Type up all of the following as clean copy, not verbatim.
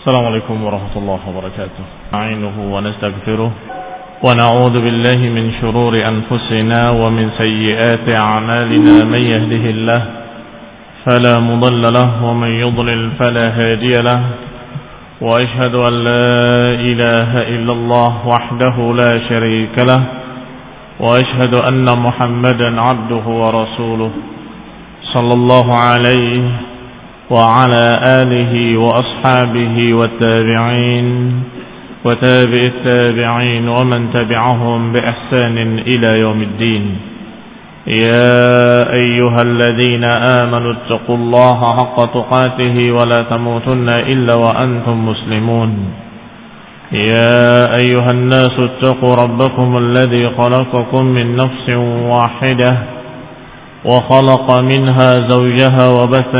السلام عليكم ورحمة الله وبركاته. نعينه ونستغفره ونعوذ بالله من شرور أنفسنا ومن سيئات أعمالنا. من يهده الله فلا مضل له ومن يضلل فلا هادي له. وأشهد أن لا إله إلا الله وحده لا شريك له. وأشهد أن محمدا عبده ورسوله صلى الله عليه وعلى آله وأصحابه والتابعين وتابع التابعين ومن تبعهم بإحسان إلى يوم الدين. يا أيها الذين آمنوا اتقوا الله حق تقاته ولا تموتن إلا وأنتم مسلمون. يا أيها الناس اتقوا ربكم الذي خلقكم من نفس واحدة وخلق منها زوجها وبث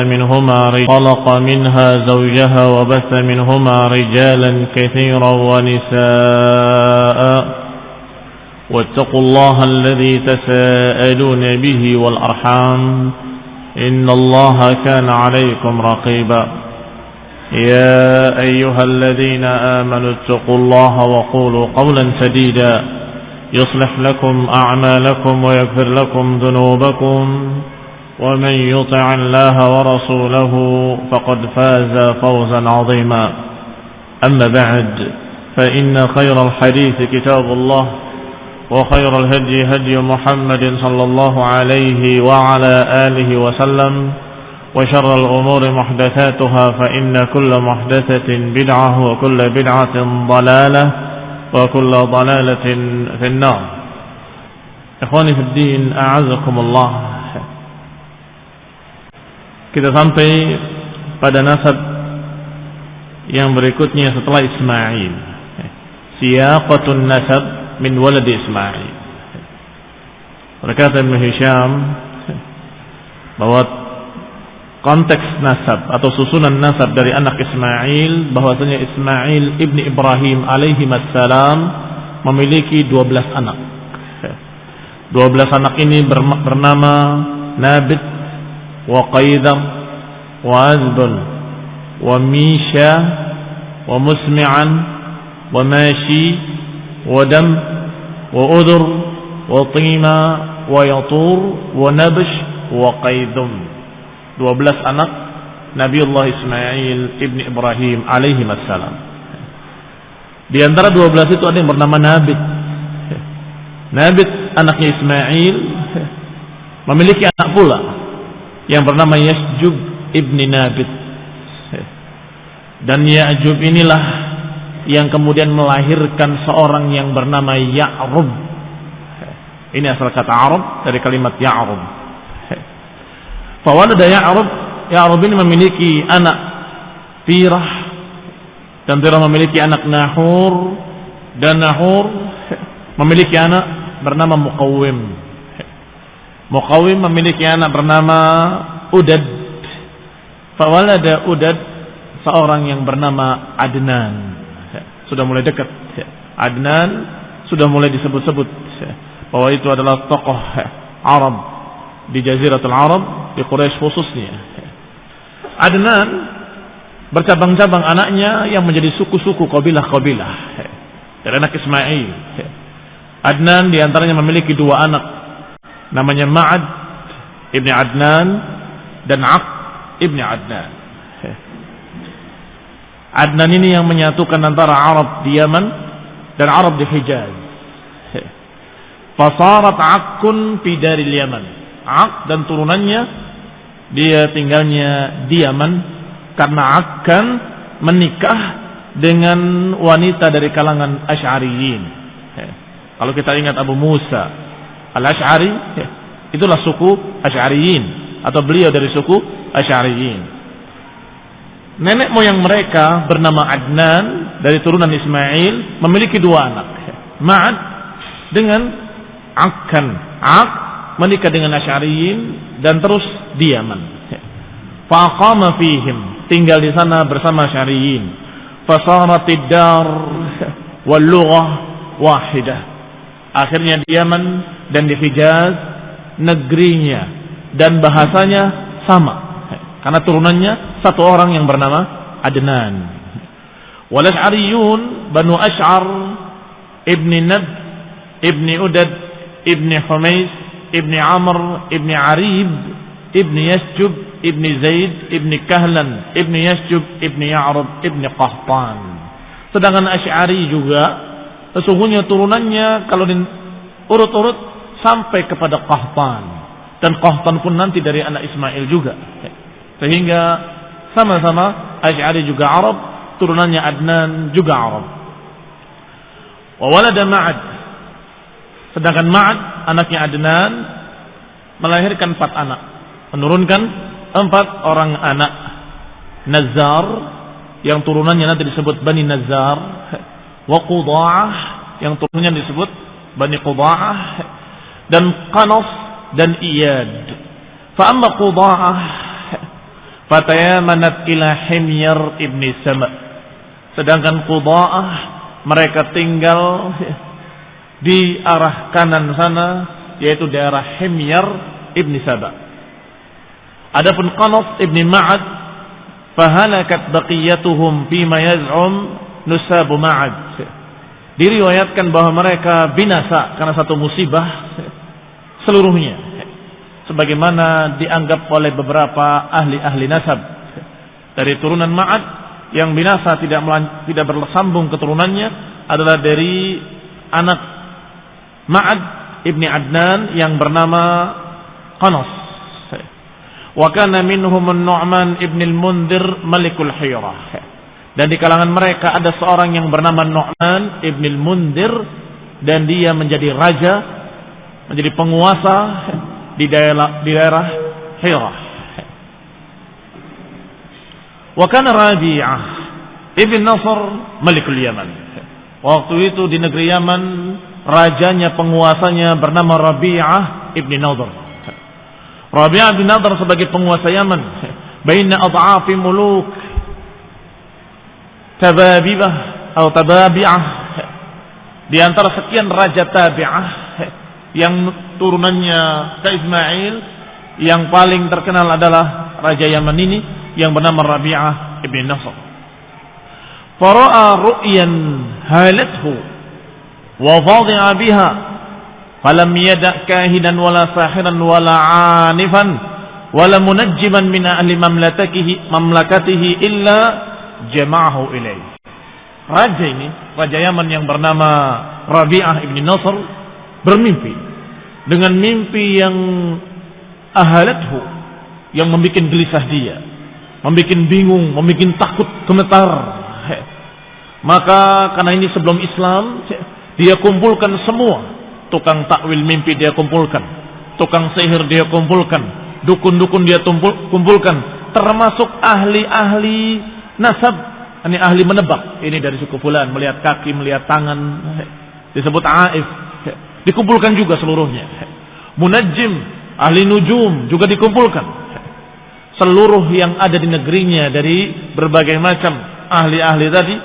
منهما رجالا كثيرا ونساء. واتقوا الله الذي تساءلون به والأرحام إن الله كان عليكم رقيبا. يا أيها الذين آمنوا اتقوا الله وقولوا قولا سديدا يصلح لكم أعمالكم ويغفر لكم ذنوبكم ومن يطع الله ورسوله فقد فاز فوزا عظيما. أما بعد فإن خير الحديث كتاب الله وخير الهدي هدي محمد صلى الله عليه وعلى آله وسلم وشر الأمور محدثاتها فإن كل محدثة بدعة وكل بدعة ضلالة وكل ضلالة في النار. Ikhwani fi din, a'azakumullah. Kita sampai pada nasab yang berikutnya setelah Ismail. Siyaqatun nasab min walad Ismail. Berkata Ibn Hisham bahwa konteks nasab atau susunan nasab dari anak Ismail, bahwasanya Ismail ibni Ibrahim alaihi wassalam memiliki 12 anak. 12 anak ini bernama Nabit wa Qaidam wa Azbun wa Misha wa Musmi'an wa Mashi wa Dam wa Udur wa Tima wa Yatur wa Nabsh wa Qaidum. 12 anak Nabiullah Ismail ibni Ibrahim alaihi wassalam. Di antara 12 itu ada yang bernama Nabit. Nabit anaknya Ismail memiliki anak pula yang bernama Ya'jub ibni Nabit. Dan Ya'jub inilah yang kemudian melahirkan seorang yang bernama Ya'rub. Ini asal kata Arab dari kalimat Ya'rub. Fawalada Ya'rub ini memiliki anak Tirah, dan Tirah memiliki anak Nahur, dan Nahur memiliki anak bernama Muqawwim. Muqawwim memiliki anak bernama Udad. Fawalada Udad seorang yang bernama Adnan. Sudah mulai dekat. Adnan sudah mulai disebut-sebut bahwa itu adalah tokoh Arab di Jaziratul Arab, di Quraisy khususnya. Adnan bercabang-cabang anaknya yang menjadi suku-suku kabilah-kabilah dari anak Ismail. Adnan diantaranya memiliki 2 anak, namanya Ma'ad ibni Adnan dan Aq ibni Adnan. Adnan ini yang menyatukan antara Arab di Yaman dan Arab di Hijaz. Fasarat Aqun fi daril Yaman. Aq dan turunannya dia tinggalnya di Yaman karena Aq kan menikah dengan wanita dari kalangan Asy'ariyin. Kalau kita ingat Abu Musa al-Asy'ari, itulah suku Asy'ariyin atau beliau dari suku Asy'ariyin. Nenek moyang mereka bernama Adnan dari turunan Ismail memiliki 2 anak, Ma'ad dengan Aqkan. Aq menikah dengan Asy'ariyin dan terus di Yaman. Faqama fihim, tinggal di sana bersama Asy'ariyin. Fasaratid dar wal lughah wahidah. Akhirnya di Yaman dan di Hijaz negerinya dan bahasanya sama. Karena turunannya satu orang yang bernama Adnan. Wal Asy'ariyun Banu Asy'ar ibni Nad ibni Udad ibni Humais ibni Amr ibni Arib ibni Yasjub ibni Zaid ibni Kahlan ibni Yasjub ibni Ya'rub ibni Qahtan. Sedangkan Asy'ari juga sesungguhnya turunannya kalau urut-urut sampai kepada Qahtan, dan Qahtan pun nanti dari anak Ismail juga, sehingga sama-sama Asy'ari juga Arab, turunannya Adnan juga Arab. Wa walada Ma'ad, sedangkan Ma'ad anaknya Adnan melahirkan 4 anak, menurunkan 4 orang anak. Nazzar yang turunannya nanti disebut Bani Nazzar, wa Qudha'ah yang turunannya disebut Bani Qudha'ah, dan Qanas dan Iyad. Fa amma Qudha'ah fatayamanat ila Himyar ibni Sama. Sedangkan Qudha'ah mereka tinggal di arah kanan sana, yaitu daerah Himyar ibni Saba. Adapun Qanas ibni Ma'ad fahalakat baqiyatuhum fima yaz'um nusabu Ma'ad. Diriwayatkan bahwa mereka binasa karena satu musibah seluruhnya, sebagaimana dianggap oleh beberapa ahli-ahli nasab dari turunan Ma'ad. Yang binasa tidak bersambung keturunannya adalah dari anak Ma'ad ibni Adnan yang bernama Qanas. Wa kana minhum Nu'man ibn al-Mundhir Malikul Hirah. Dan di kalangan mereka ada seorang yang bernama Nu'man ibn al-Mundhir, dan dia menjadi raja, menjadi penguasa di daerah Hirah. Wa kana Rabi'ah ibn Nasr Malikul Yaman. Waktu itu di negeri Yaman rajanya, penguasanya bernama Rabi'ah ibn Nadhr. Rabi'ah bin Nadhr sebagai penguasa Yaman, baina ad'afi muluk Tababibah atau Tababi'ah, di antara sekian raja Tabi'ah yang turunannya ke Ismail, yang paling terkenal adalah raja Yaman ini yang bernama Rabi'ah ibn Nasr. Fara'a ru'yan halathu wa fadhi'a biha falam yada' kahinan wala sahiran wala 'anifan wala munajjiman min ahli mamlakatihi illa jama'ahu ilaih. Raja ini, raja Yaman yang bernama Rabi'ah ibn Nasr, bermimpi dengan mimpi yang ahalathu, yang membuat gelisah dia, membuat bingung, membuat takut, gemetar. Maka karena ini sebelum Islam, dia kumpulkan semua tukang takwil mimpi, dia kumpulkan tukang sihir, dia kumpulkan dukun-dukun, dia kumpulkan, termasuk ahli-ahli nasab, ini ahli menebak, ini dari suku fulan, melihat kaki, melihat tangan, disebut aif, dikumpulkan juga seluruhnya. Munajjim, ahli nujum juga dikumpulkan. Seluruh yang ada di negerinya dari berbagai macam ahli-ahli tadi,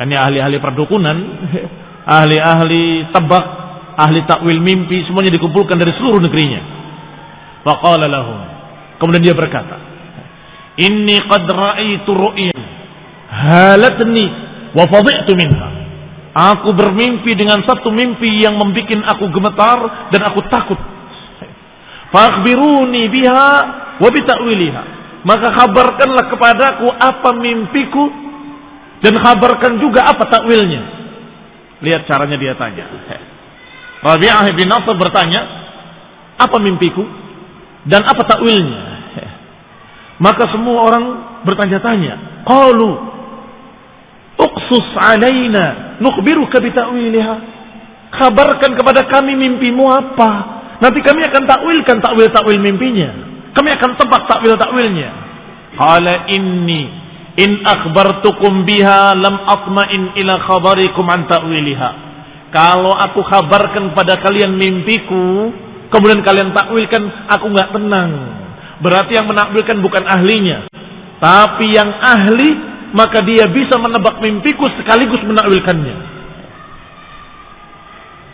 ini ahli-ahli perdukunan, ahli-ahli tebak, ahli takwil mimpi, semuanya dikumpulkan dari seluruh negerinya. Faqala lahum, kemudian dia berkata, inni qad ra'aitu ru'yan halatni wa fadhi'tu minha. Aku bermimpi dengan satu mimpi yang membuat aku gemetar dan aku takut. Fakhbiruni biha wa bita'wiliha. Maka kabarkanlah kepadaku apa mimpiku dan kabarkan juga apa takwilnya. Lihat caranya dia tanya. Rabi'ah bin Nasr bertanya, apa mimpiku dan apa takwilnya? Maka semua orang bertanya-tanya. Qalu uqsus alaina nukhbiruka bita'wiliha. Kabarkan kepada kami mimpimu apa, nanti kami akan takwilkan takwil-takwil mimpinya, kami akan tebak takwil-takwilnya. Qala inni in akhbartukum biha lam atma'in ila khabarikum an ta'wiliha. Kalau aku kabarkan pada kalian mimpiku, kemudian kalian takwilkan, aku enggak tenang. Berarti yang menakwilkan bukan ahlinya, tapi yang ahli, maka dia bisa menebak mimpiku sekaligus menakwilkannya.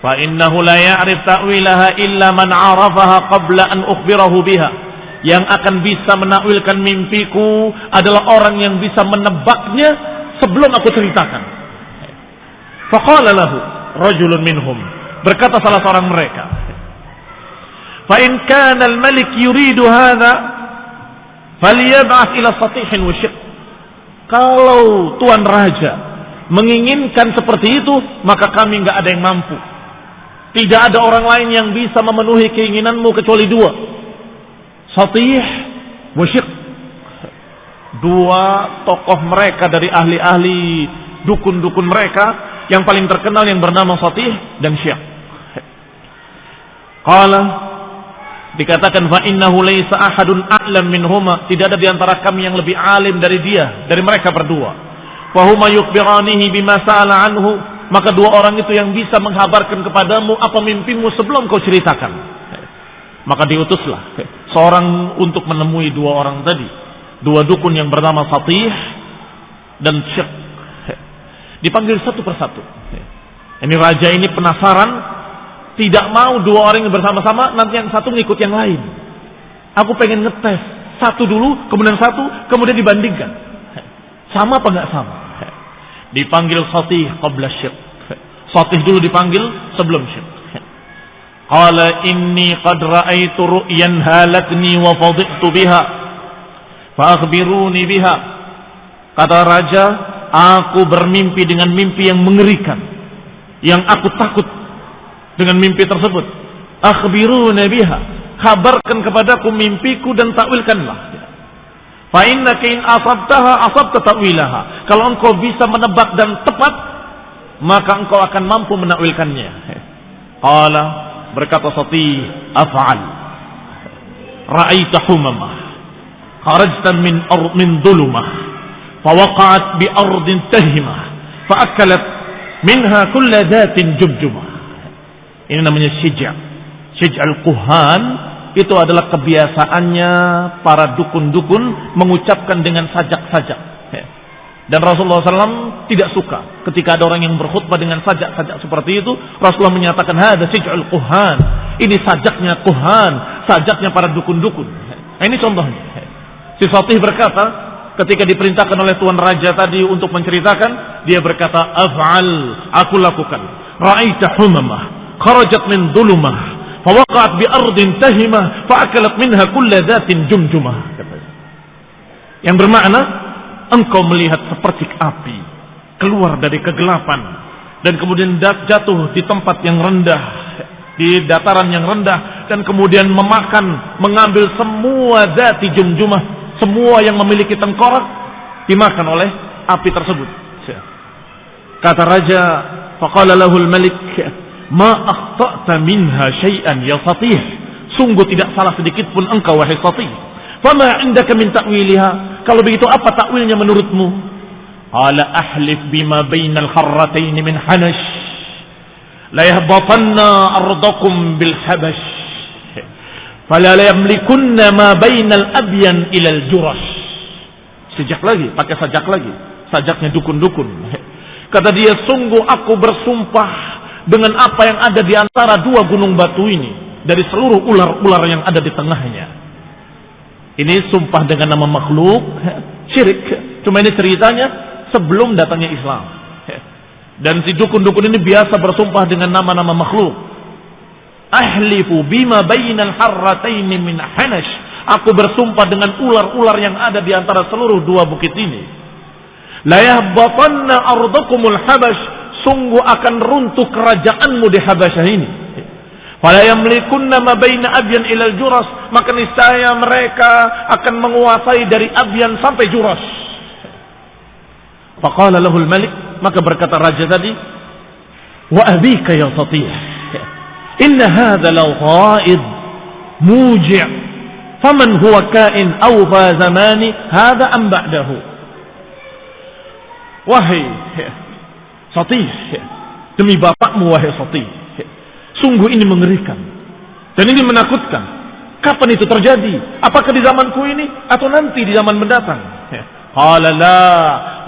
Fa innahu la ya'rif ta'wilaha illa man 'arafaha qabla an ukhbirahu biha. Yang akan bisa menakwilkan mimpiku adalah orang yang bisa menebaknya sebelum aku ceritakan. Faqala lahu rajulun minhum, berkata salah seorang mereka, fa in kana al-malik yuridu hadha falyab'ath ila satihin wa syiq. Kalau tuan raja menginginkan seperti itu, maka kami enggak ada yang mampu. Tidak ada orang lain yang bisa memenuhi keinginanmu kecuali dua, Satih wa syiq. Dua tokoh mereka dari ahli-ahli dukun-dukun mereka, yang paling terkenal yang bernama Satih dan Syiq. Qala, dikatakan fa innahu laisa ahadun a'lam minhuma, tidak ada di antara kami yang lebih alim dari dia, dari mereka berdua. Wa huma yukhbiranihi bima sa'ala anhu, maka dua orang itu yang bisa menghabarkan kepadamu apa mimpimu sebelum kau ceritakan. Maka diutuslah seorang untuk menemui dua orang tadi, dua dukun yang bernama Satih dan Syiq. Dipanggil satu persatu. Ini raja ini penasaran, tidak mau dua orang yang bersama-sama, nanti yang satu ngikut yang lain. Aku pengen ngetes satu dulu, kemudian satu, kemudian dibandingkan. Sama apa enggak sama? Dipanggil Satih qabla Syiq. Satih dulu dipanggil sebelum Syiq. Qala inni qad ra'aitu ru'yan halatni wa fadhi'tu biha fa akhbiruni biha. Kata raja, aku bermimpi dengan mimpi yang mengerikan, yang aku takut dengan mimpi tersebut. Akhbiruni biha, kabarkan kepadaku mimpiku dan takwilkanlah. Fa innaka in asabtaha asabta ta'wilaha. Kalau engkau bisa menebak dan tepat, maka engkau akan mampu menakwilkannya. Qala, berkata Satih, af'al. Ra'aita humamah kharajta min dhulumah fawaqa'at bi ardin tahimah fa'akalat minha kulla dhatin jumjumah. Ini namanya syij'. Syij' al-kuhan itu adalah kebiasaannya para dukun-dukun mengucapkan dengan sajak-sajak. Dan Rasulullah SAW tidak suka ketika ada orang yang berkhutbah dengan sajak-sajak seperti itu. Rasulullah menyatakan, hada syij'ul kuhan, ini sajaknya kuhan, sajaknya para dukun-dukun. Nah, ini contohnya. Si Satih berkata, ketika diperintahkan oleh tuan raja tadi untuk menceritakan, dia berkata, af'al, aku lakukan. Ra'aita humamah kharajat min dhulumah fawaqa'at bi ardin tahimah fa'akalat minha kulla dhatin jumjumah. Yang bermakna, engkau melihat seperti api keluar dari kegelapan dan kemudian jatuh di tempat yang rendah, di dataran yang rendah, dan kemudian mengambil semua dhati jumjumah, semua yang memiliki tengkorak dimakan oleh api tersebut. Kata raja, faqala lahul malik, ma akhta'ta minha syai'an ya Satih, sungguh tidak salah sedikit pun engkau wahai Satih. Fama indaka min ta'wiliha, kalau begitu apa takwilnya menurutmu? Ala ahlif bima bainal harratain min hanash la yahbatanna ardakum bil habash fala yamlikunna ma bainal abyan ila al jurash. Sajak lagi, pakai sajak lagi, sajaknya dukun-dukun. Kata dia, sungguh aku bersumpah dengan apa yang ada di antara dua gunung batu ini, dari seluruh ular-ular yang ada di tengahnya. Ini sumpah dengan nama makhluk, syirik. Cuma ini ceritanya sebelum datangnya Islam. Dan si dukun-dukun ini biasa bersumpah dengan nama-nama makhluk. Ahlifu bima bainal harrataini min hanash, aku bersumpah dengan ular-ular yang ada di antara seluruh dua bukit ini. La yahbatanna ardakumul habash, sungguh akan runtuh kerajaanmu di Habasyah ini. Fala yamlikunna ma baina abyan ila al-juras, maka niscaya mereka akan menguasai dari abyan sampai juras. Faqala lahul malik, maka berkata raja tadi, wa abika ya Satih, inna hadha law ghaid muji' faman huwa kain awfa zamani hadha am ba'dahu. Wahai Satih, demi bapakmu wahai Satih, sungguh ini mengerikan dan ini menakutkan. Kapan itu terjadi? Apakah di zamanku ini atau nanti di zaman mendatang? Qala la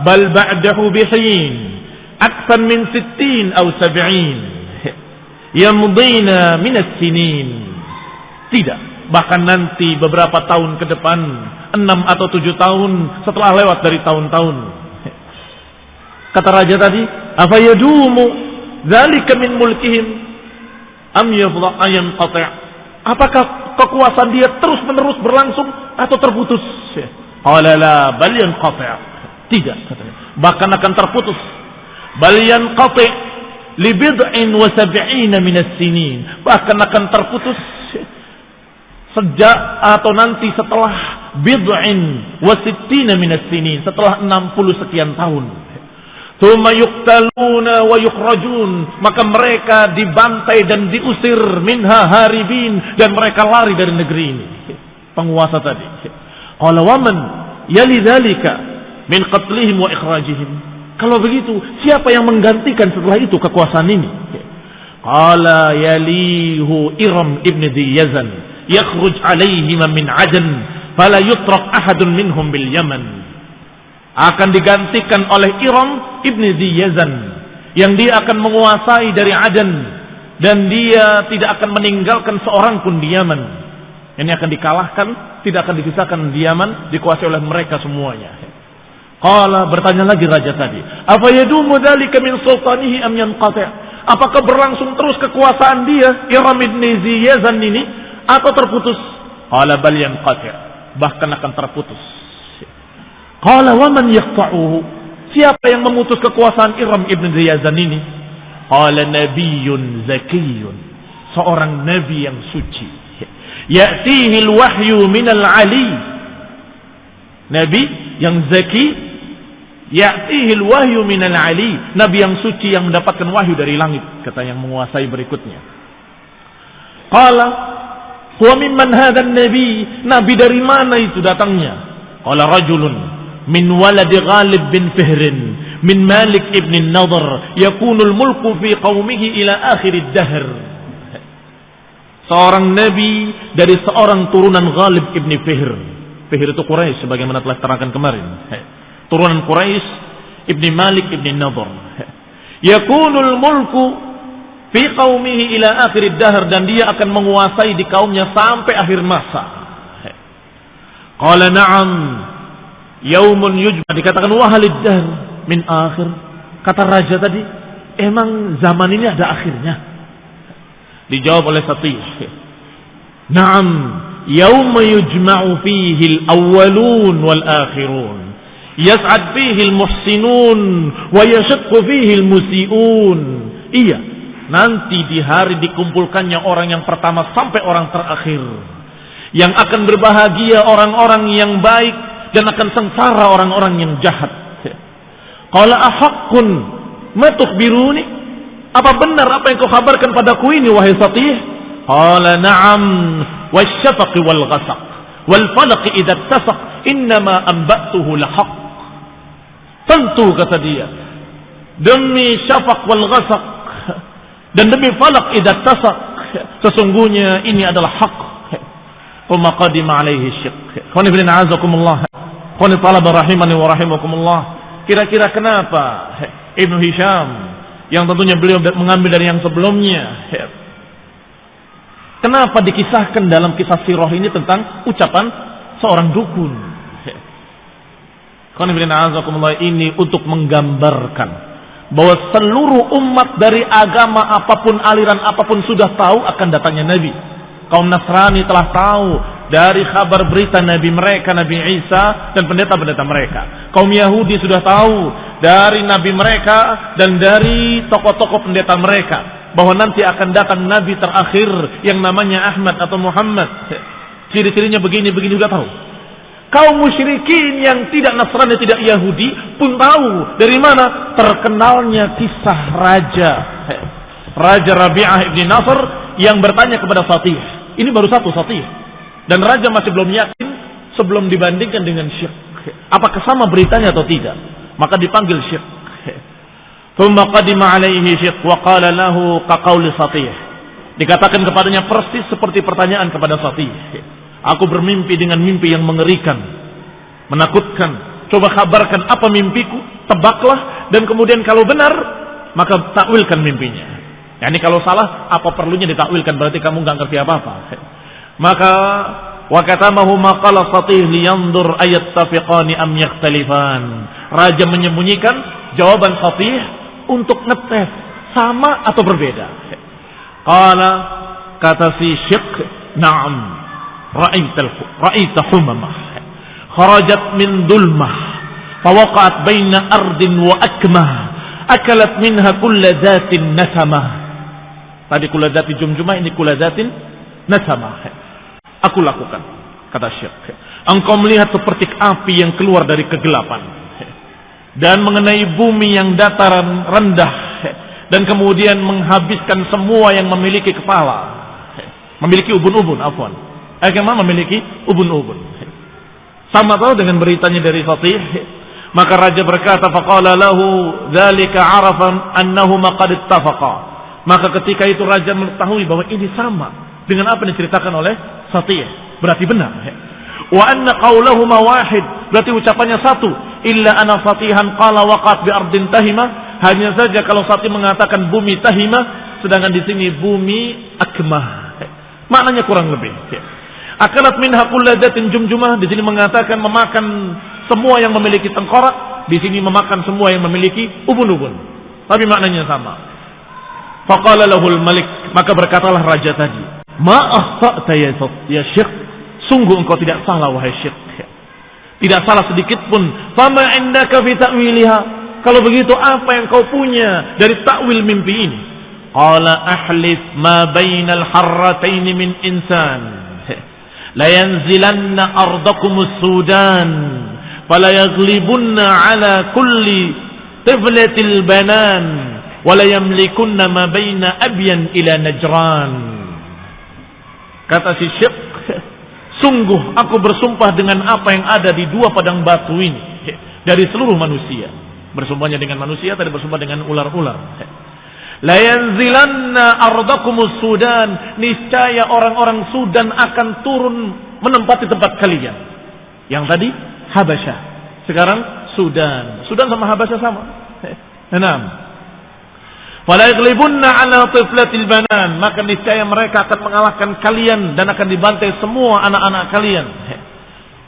bal ba'dahu bihin akthar min 60 atau 70 yamdina min as-sinin. Tidak, bahkan nanti beberapa tahun ke depan, 6 atau 7 tahun setelah lewat dari tahun-tahun. Kata raja tadi, apa yadumu dzalika min mulkihim am yafdha ayan qati'? Apakah kekuasaan dia terus-menerus berlangsung atau terputus? Qala la bal yanqati'. Tidak, katanya. Bahkan akan terputus. Bal yanqati' li bid'in wa sab'ina min as-sinin. Bahkan akan terputus sejak atau nanti setelah bid'in wa sittina min as-sinin, setelah 60 sekian tahun. Tsumma yuqtaluna wa yukhrajun, maka mereka dibantai dan diusir minha haribin, dan mereka lari dari negeri ini. Penguasa tadi. Qala wa man yali dzalika min qatlihim wa ikhrajihim. Kalau begitu, siapa yang menggantikan setelah itu kekuasaan ini? Qala yalihu Iram ibn Dhi Yazan yakhruj alaihim min Adan fala yutrak ahadun minhum bil Yaman. Akan digantikan oleh Iram ibn Dhi Yazan, yang dia akan menguasai dari Adan, dan dia tidak akan meninggalkan seorang pun di Yaman. Ini akan dikalahkan, tidak akan dipisahkan di Yaman, dikuasai oleh mereka semuanya. Qala, bertanya lagi raja tadi, apa yadumu dzalika min sultanihi am yanqati'? Apakah berlangsung terus kekuasaan dia Iram ibn Dhi Yazan ini atau terputus? Qala bal yanqati', bahkan akan terputus. Qala wa man yaqta'uhu? Siapa yang memutus kekuasaan Iram ibn Dhi Yazan ini? Qala nabiyyun zakiyyun, seorang nabi yang suci. Ya'tihi al-wahyu minal ali, nabi yang zaki. Ya'tihi al-wahyu minal ali, nabi yang suci yang mendapatkan wahyu dari langit, kata yang menguasai berikutnya. Qala huwa mimman hadha an-nabi, nabi dari mana itu datangnya? Qala rajulun min walad Ghalib bin Fihrin min Malik ibn Nadhr yakunul mulku fi qaumihi ila akhir ad-dahr. Seorang nabi dari seorang turunan Ghalib ibn Fihr. Fihr itu Quraisy sebagaimana telah terangkan kemarin. Turunan Quraisy ibn Malik ibn Nadhr. Yakunul mulku fi qaumihi ila akhir ad-dahr, dan dia akan menguasai di kaumnya sampai akhir masa. Qala na'am yaumun yujma, dikatakan wahalid dahr min akhir. Kata raja tadi, emang zaman ini ada akhirnya? Dijawab oleh Satih, na'am yauma yujma'u fihi al-awwalun wal akhirun yas'ad fihi al-muhsinun wa yashaqqu fihi al-musi'un. Iya, nanti di hari dikumpulkannya orang yang pertama sampai orang terakhir, yang akan berbahagia orang-orang yang baik dan akan sengsara orang-orang yang jahat. Qala ahaqqun ma tukhbiruni? Apa benar apa yang kau kabarkan padaku ini wahai Satih? Qala na'am wasyafaq wal ghasaq wal falaq idza ittasaq innama anba'tuhu lahaq. Tentu, kata dia, demi syafaq wal ghasaq dan demi falaq idza ittasaq, sesungguhnya ini adalah hak. Quma qadima alaihi syiq. Qul bin a'azakumullah. Qul talaba rahimani wa rahimakumullah. Kira-kira kenapa Ibnu Hisham, yang tentunya beliau mengambil dari yang sebelumnya, kenapa dikisahkan dalam kisah sirah ini tentang ucapan seorang dukun? Qul bin a'azakumullah, ini untuk menggambarkan bahwa seluruh umat dari agama apapun, aliran apapun sudah tahu akan datangnya Nabi. Kaum Nasrani telah tahu dari kabar berita Nabi mereka, Nabi Isa, dan pendeta-pendeta mereka. Kaum Yahudi sudah tahu dari Nabi mereka dan dari tokoh-tokoh pendeta mereka bahwa nanti akan datang Nabi terakhir yang namanya Ahmad atau Muhammad. Ciri-cirinya begini-begini sudah tahu. Kaum musyrikin yang tidak Nasrani, tidak Yahudi pun tahu. Dari mana? Terkenalnya kisah Raja Rabi'ah ibn Nasr yang bertanya kepada Satih. Ini baru satu Satih, dan raja masih belum yakin sebelum dibandingkan dengan Syekh. Apakah sama beritanya atau tidak? Maka dipanggil Syekh. Thumma qadima alaihi Syekh wa qala lahu kaqauli Satih. Dikatakan kepadanya persis seperti pertanyaan kepada Satih. Aku bermimpi dengan mimpi yang mengerikan, menakutkan. Coba kabarkan apa mimpiku, tebaklah, dan kemudian kalau benar maka takwilkan mimpinya. Yani kalau salah, apa perlunya ditakwilkan? Berarti kamu nggak ngerti apa-apa. Maka wa katamahu ma qala Satih liyanzur ayat tafiqani am yakhtalifan. Raja menyembunyikan jawaban Shatih untuk ngetes sama atau berbeda. Qala, kata si Syekh, na'am, ra'aita humamah kharajat min dulmah fawaqa'at baina ardin wa akmah akalat minha kulla dhatin nasamah. Tadi kulla dhati jumjumah, ini kulla dhatin nasamah. Aku lakukan, kata Syekh. Engkau melihat seperti api yang keluar dari kegelapan dan mengenai bumi yang dataran rendah dan kemudian menghabiskan semua yang memiliki kepala, memiliki ubun-ubun, afwan. Memiliki ubun-ubun. Sama tahu dengan beritanya dari Shatih. Maka raja berkata, faqala lahu dzalika arafa annahuma qad ittafaqa. Maka ketika itu raja mengetahui bahwa ini sama dengan apa yang diceritakan oleh Shatih, berarti benar. Wa anna qaulahuma wahid, berarti ucapannya satu. Illa ana Shatihan qala waqat bi ardin tahima. Hanya saja kalau Shatih mengatakan bumi tahima, sedangkan di sini bumi akmah. Maknanya kurang lebih. Akalat minha kullu dhatin jumjumah, di sini mengatakan memakan semua yang memiliki tengkorak, di sini memakan semua yang memiliki ubun-ubun. Tapi maknanya sama. Faqala lahul malik, maka berkatalah raja tadi, ma akhta'ta ya Syekh, sungguh engkau tidak salah wahai Syekh. Tidak salah sedikit pun. Fama indaka fi ta'wiliha, kalau begitu apa yang kau punya dari takwil mimpi ini? Qala ahlif ma bainal harratain min insan la yanzilanna ardakumus Sudan fala yaglibunna ala kulli tiflatil banan wala yamlikunna ma baina abyan ila Najran. Kata si Syekh, sungguh aku bersumpah dengan apa yang ada di dua padang batu ini dari seluruh manusia. Bersumpahnya dengan manusia, tadi bersumpah dengan ular-ular. La yanzilanna ardakumus Sudan, niscaya orang-orang Sudan akan turun menempati tempat kalian. Yang tadi Habasyah, sekarang Sudan. Sudan sama Habasyah sama. Enam. Wala yaglibunna ala tiflatil banan, maka niscaya mereka akan mengalahkan kalian dan akan dibantai semua anak-anak kalian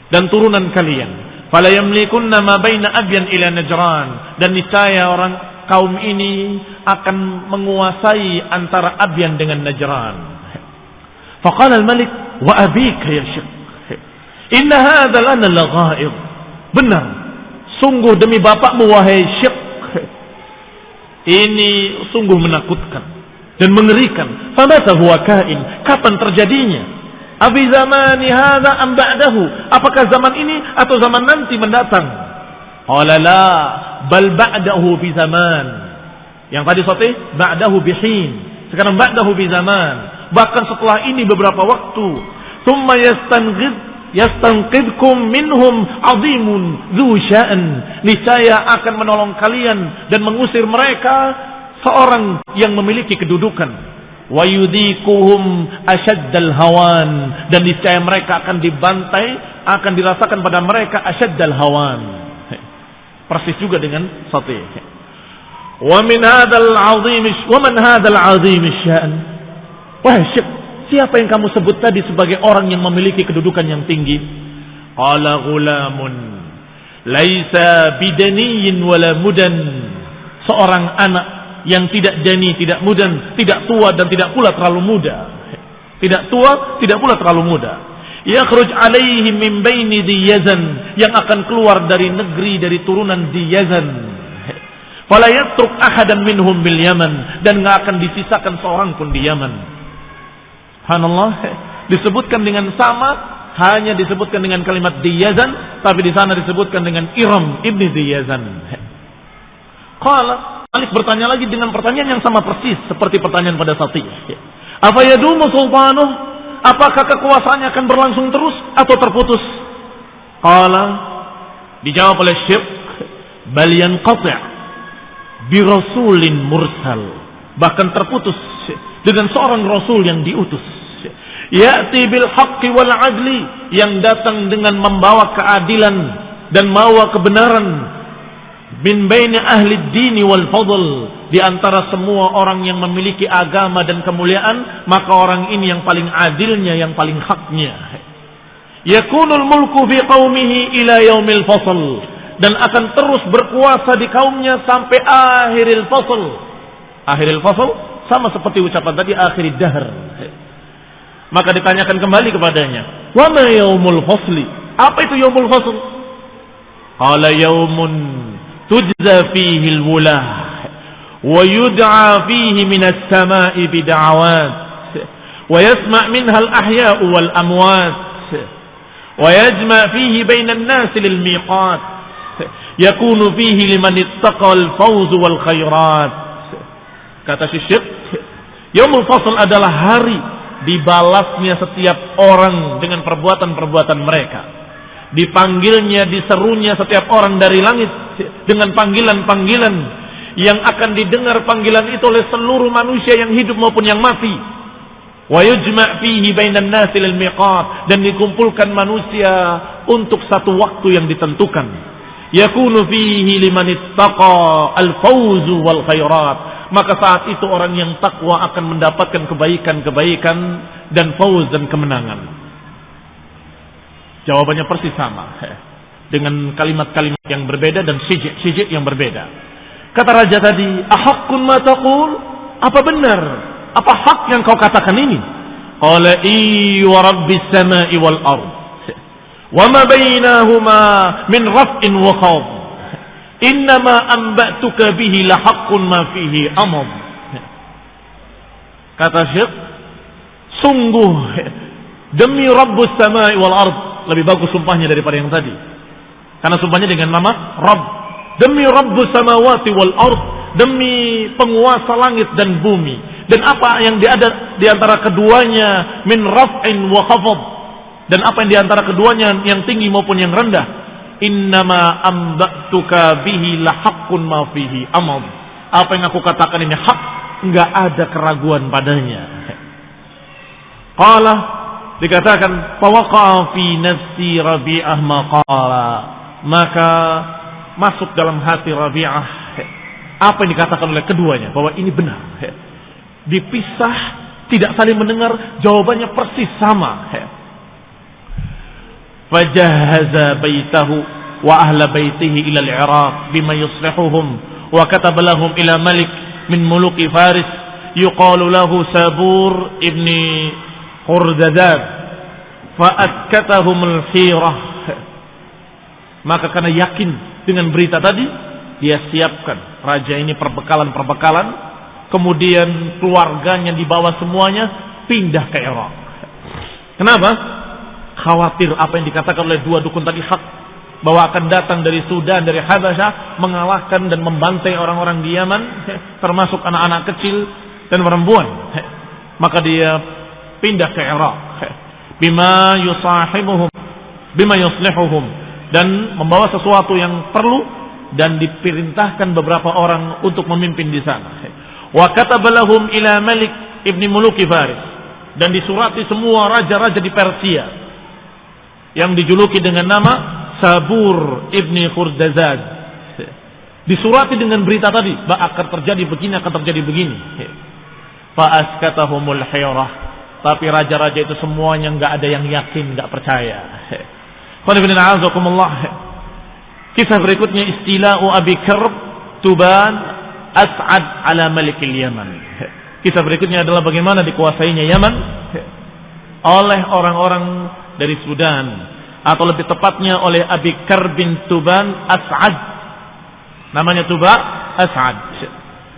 dan turunan kalian. Fala yamlikunna ma baina abyan ila Najran, dan niscaya orang kaum ini akan menguasai antara Abyan dengan Najran. Faqala al-malik wa abika ya Syekh, inna hadha lana laghaib. Benar, sungguh demi bapakmu wahai Syekh, ini sungguh menakutkan dan mengerikan. Famata huwa kain, kapan terjadinya? Abi zamani hadha am ba'dahu, apakah zaman ini atau zaman nanti mendatang? Qala la bal ba'dahu bi zaman. Yang tadi Shatih ba'dahu bihin, sekarang ba'dahu bi zaman, bahkan setelah ini beberapa waktu. Tsumma yastanqidkum minhum 'azimun dzu sya'an, niscaya akan menolong kalian dan mengusir mereka seorang yang memiliki kedudukan. Wa yudhikuhum asyaddal hawan, dan niscaya mereka akan dibantai, akan dirasakan pada mereka asyaddal hawan. Persis juga dengan Shatih. Wa man hadzal 'azim asy-sya'n. Wahai Syekh, siapa yang kamu sebut tadi sebagai orang yang memiliki kedudukan yang tinggi? Qala ghulamun laisa bidaniyin wala mudan, seorang anak yang tidak dani, tidak mudan, tidak tua dan tidak pula terlalu muda. Tidak tua, tidak pula terlalu muda. Yakhruj alaihi min baini Diyazan, yang akan keluar dari negeri, dari turunan Diyazan. Fala yatruk ahadan minhum bil Yaman, dan enggak akan disisakan seorang pun di Yaman. Subhanallah, disebutkan dengan sama, hanya disebutkan dengan kalimat Diyazan, tapi di sana disebutkan dengan Iram ibni Diyazan. Qala, Malik bertanya lagi dengan pertanyaan yang sama persis seperti pertanyaan pada Shatih. Apa yadumu sultanuh? Apakah kekuasaannya akan berlangsung terus atau terputus? Qala, dijawab oleh Syekh, bal yanqati' bi rasulin mursal, bahkan terputus dengan seorang rasul yang diutus. Ya'ti bil haqqi wal adli, yang datang dengan membawa keadilan dan membawa kebenaran. Min baini ahli dini wal fadl, di antara semua orang yang memiliki agama dan kemuliaan, maka orang ini yang paling adilnya, yang paling haknya. Yakunul mulku fi qaumihi ila yaumil fasl, dan akan terus berkuasa di kaumnya sampai akhiril fasl. Akhiril fasl sama seperti ucapan tadi akhirid dahr. Maka ditanyakan kembali kepadanya, wa ma yaumul fasli? Apa itu yaumul fasl? Qala yaumun tujza fihi al-wulah wa yud'a fihi minas sama'i bid'awat wa yasma' minha al-ahya'u wal amwat wa yajma' fihi bainan nas lil miqat yakunu fihi liman ittaqa al-fawz wal khairat. Kata Syekh, yaumul fasl adalah hari dibalasnya setiap orang dengan perbuatan-perbuatan mereka. Dipanggilnya, diserunya setiap orang dari langit dengan panggilan-panggilan yang akan didengar panggilan itu oleh seluruh manusia yang hidup maupun yang mati. Wa yujma' fihi bainan nasi lil miqat, dan dikumpulkan manusia untuk satu waktu yang ditentukan. Yakunu fihi liman ittaqa al-fawzu wal khairat. Maka saat itu orang yang takwa akan mendapatkan kebaikan-kebaikan dan fauz dan kemenangan. Jawabannya persis sama, dengan kalimat-kalimat yang berbeda dan sijik yang berbeda. Kata raja tadi, ahaqqun ma taqul? Apa benar? Apa hak yang kau katakan ini? Qala wa rabbis samai wal ard wa ma bainahuma min raf'in wa khawd. Innama amba'tuka bihi lahaqqun ma fihi amad. Kata Syekh, sungguh demi Rabbus samai wal ard, lebih bagus sumpahnya daripada yang tadi, karena sumpahnya dengan nama Rabb. Demi Rabbus samawati wal ard, demi penguasa langit dan bumi, dan apa yang ada di antara keduanya min raf'in wa khafad, dan apa yang di antara keduanya yang tinggi maupun yang rendah. Innama amba'tuka bihi lahaqqun ma fihi amad. Apa yang aku katakan ini hak, enggak ada keraguan padanya. Qala, dikatakan fawaqa'a fi nafsi Rabi'ah ma qala, maka masuk dalam hati Rabi'ah apa yang dikatakan oleh keduanya, bahwa ini benar. Dipisah, tidak saling mendengar, jawabannya persis sama. Fajahaza baitahu wa ahla baitihi ila al-Iraq bima yuslihuhum wa kataba lahum ila malik min muluki Faris yuqalu lahu Sabur ibni Khurdadad fa'atkatahum al-khirah. Maka karena yakin dengan berita tadi, dia siapkan raja ini perbekalan-perbekalan, kemudian keluarganya dibawa semuanya pindah ke Irak. Kenapa? Khawatir apa yang dikatakan oleh dua dukun tadi hak, bahwa akan datang dari Sudan, dari Habasyah, mengalahkan dan membantai orang-orang di Yaman, termasuk anak-anak kecil dan perempuan. Maka dia pindah ke Irak, bima yusahibuhum, bima yuslihuhum, dan membawa sesuatu yang perlu, dan diperintahkan beberapa orang untuk memimpin di sana. Wa kataba lahum ila Malik ibni Muluki Faris, dan disurati semua raja-raja di Persia yang dijuluki dengan nama Sabur ibni Khurdazad. Disurati dengan berita tadi, akan terjadi begini, akan terjadi begini. Fa'askatahumul hayrah, tapi raja-raja itu semuanya nggak ada yang yakin, nggak percaya. Kisah berikutnya, istila'u Abi Karb Tuban As'ad ala Malikil Yaman. Kisah berikutnya adalah bagaimana dikuasainya Yaman oleh orang-orang dari Sudan, atau lebih tepatnya oleh Abi Karb bin Tuban As'ad. Namanya Tuba As'ad.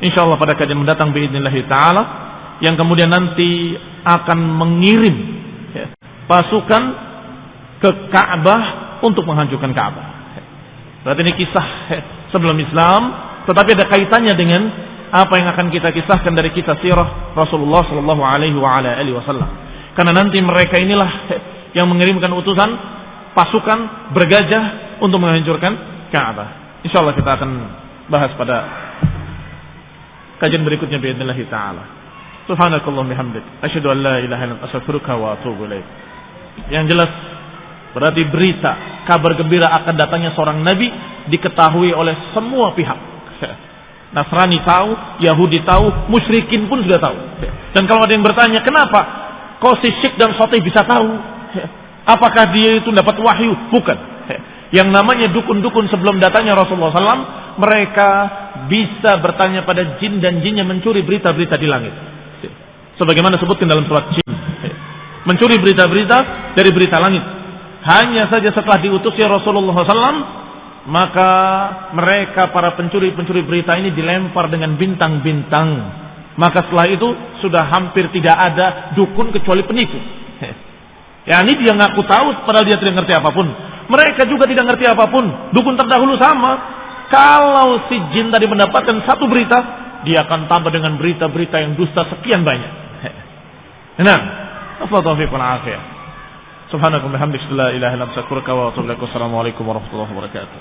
Insyaallah pada kajian mendatang biidznillah taala, yang kemudian nanti akan mengirim pasukan ke Ka'bah untuk menghancurkan Ka'bah. Berarti ini kisah sebelum Islam, tetapi ada kaitannya dengan apa yang akan kita kisahkan dari kisah sirah Rasulullah sallallahu alaihi wasallam. Karena nanti mereka inilah yang mengirimkan utusan pasukan bergajah untuk menghancurkan Ka'bah. Insyaallah kita akan bahas pada kajian berikutnya biidznillah taala. Subhanakallahumma bihamdik, asyhadu an la ilaha illa anta, astaghfiruka wa atubu ilaik. Yang jelas berarti berita kabar gembira akan datangnya seorang nabi diketahui oleh semua pihak. Nasrani tahu, Yahudi tahu, musyrikin pun sudah tahu. Dan kalau ada yang bertanya, kenapa kok si Syekh dan Sotih bisa tahu? Apakah dia itu dapat wahyu? Bukan. Yang namanya dukun-dukun sebelum datangnya Rasulullah SAW, mereka bisa bertanya pada jin dan jin yang mencuri berita-berita di langit. Sebagaimana disebutkan dalam surat Jin, mencuri berita-berita dari berita langit. Hanya saja setelah diutusnya Rasulullah SAW, maka mereka para pencuri-pencuri berita ini dilempar dengan bintang-bintang. Maka setelah itu sudah hampir tidak ada dukun kecuali penipu. Ya, ini dia ngaku tahu padahal dia tidak ngerti apapun. Mereka juga tidak ngerti apapun. Dukun terdahulu sama. Kalau si jin tadi mendapatkan satu berita, dia akan tambah dengan berita-berita yang dusta sekian banyak. Nah, taufiq wal afiyah. Subhanakallahumma hamdika la ilaha illa anta astaghfiruka wa atubu ilaik. Wassalamualaikum warahmatullahi wabarakatuh.